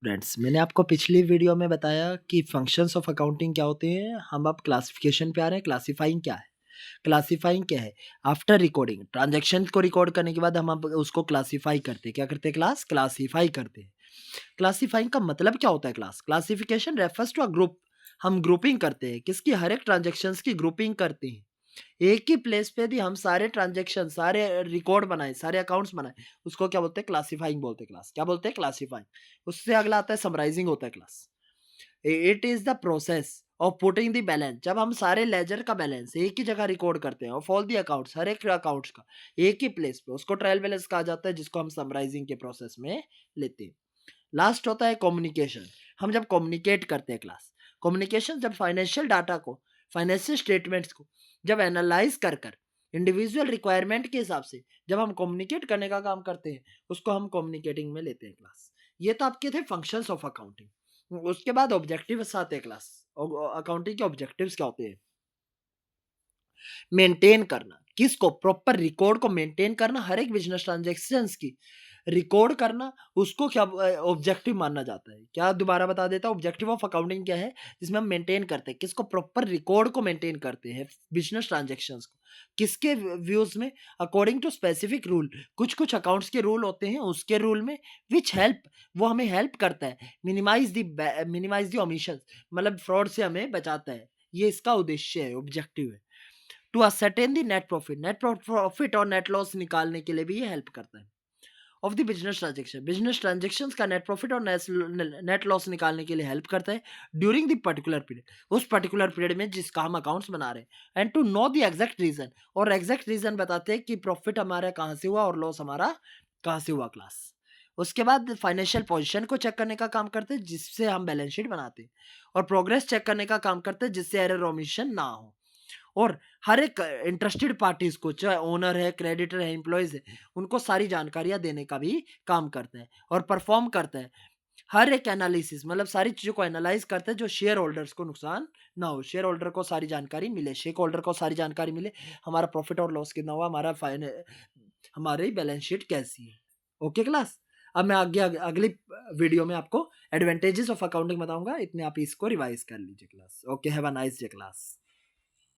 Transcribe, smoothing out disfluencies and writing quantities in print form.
Friends, मैंने आपको पिछली वीडियो में बताया कि फंक्शंस ऑफ अकाउंटिंग क्या होते हैं। हम अब क्लासिफिकेशन पे आ रहे हैं। क्लासिफाइंग क्या है? क्लासिफाइंग क्या है? आफ्टर रिकॉर्डिंग ट्रांजैक्शन को रिकॉर्ड करने के बाद हम अब उसको क्लासिफाई करते हैं। क्या करते हैं? क्लासिफाई करते हैं। क्लासिफाइंग का मतलब क्या होता है? Classification refers to a group. हम ग्रुपिंग करते हैं। किसकी? हर एक ट्रांजेक्शन्स की ग्रुपिंग करते हैं। एक ही प्लेस पे यदि हम सारे ट्रांजेक्शन, सारे रिकॉर्ड बनाए, सारे अकाउंट्स बनाए, उसको क्या बोलते हैं? क्लासिफाइंग बोलते हैं। क्लास क्या बोलते हैं? क्लासिफाइंग। उससे अगला आता है समराइजिंग होता है class. It is the process of putting the balance. जब हम सारे लेजर का बैलेंस एक ही जगह रिकॉर्ड करते हैं, ऑफ ऑल द अकाउंट्स, हर एक अकाउंट्स का एक ही प्लेस पे, उसको ट्रायल बैलेंस कहा जाता है, जिसको हम समराइजिंग के प्रोसेस में लेते हैं। लास्ट होता है कम्युनिकेशन। हम जब कम्युनिकेट करते हैं क्लास, कम्युनिकेशन जब फाइनेंशियल डाटा को, फाइनेंशियल स्टेटमेंट्स को जब एनालाइज कर कर इंडिविजुअल रिक्वायरमेंट के हिसाब से जब हम कम्युनिकेट करने का काम करते हैं, उसको हम कम्युनिकेटिंग में लेते हैं क्लास। ये तो आपके थे फंक्शंस ऑफ अकाउंटिंग। उसके बाद ऑब्जेक्टिव्स आते हैं क्लास। अकाउंटिंग के ऑब्जेक्टिव्स क्या होते हैं? मेंटेन करना। किसको? प्रॉपर रिकॉर्ड को मेंटेन करना। हर एक बिजनेस ट्रांजेक्शन्स की रिकॉर्ड करना, उसको क्या ऑब्जेक्टिव माना जाता है? क्या, दोबारा बता देता हूँ, ऑब्जेक्टिव ऑफ अकाउंटिंग क्या है? जिसमें हम मेंटेन करते हैं। किसको? प्रॉपर रिकॉर्ड को मेंटेन करते हैं, बिजनेस ट्रांजेक्शन्स को। किसके व्यूज में? According to specific rule. कुछ कुछ अकाउंट्स के रूल होते हैं, उसके रूल में विच हेल्प, वो हमें हेल्प करता है मिनिमाइज द ओमिशन, मतलब फ्रॉड से हमें बचाता है। ये इसका उद्देश्य है, ऑब्जेक्टिव है। To ascertain the net profit और नेट लॉस निकालने के लिए भी ये हेल्प करता है। ऑफ द बिजनेस ट्रांजेक्शन का नेट प्रॉफिट और नेट लॉस निकालने के लिए हेल्प करता है ड्यूरिंग द पर्टिकुलर पीरियड, उस पर्टिकुलर पीरियड में जिसका हम अकाउंट्स बना रहे हैं। And to know the exact reason, और एग्जैक्ट रीजन बताते हैं कि प्रॉफिट हमारा कहाँ से हुआ और लॉस हमारा कहाँ से हुआ क्लास। उसके बाद फाइनेंशियल पोजीशन को चेक करने का काम करते हैं, जिससे हम बैलेंस शीट बनाते हैं। और प्रोग्रेस चेक करने का काम करते हैं, जिससे एरर ओमिशन ना हो। और हर एक इंटरेस्टेड पार्टीज को, चाहे ओनर है, क्रेडिटर है, एम्प्लॉयज है, उनको सारी जानकारियां देने का भी काम करता है और परफॉर्म करता है। हर एक एनालिसिस, मतलब सारी चीजों को एनालाइज करता है, जो शेयर होल्डर्स को नुकसान ना हो, शेयर होल्डर को सारी जानकारी मिले, शेयर होल्डर को सारी जानकारी मिले, हमारा प्रॉफिट और लॉस कितना हुआ, हमारी बैलेंस शीट कैसी है। Okay class. अब मैं आगे अगली वीडियो में आपको एडवांटेजेस ऑफ अकाउंटिंग बताऊंगा। इतने आप इसको रिवाइज कर लीजिए class. Okay, have a nice day class.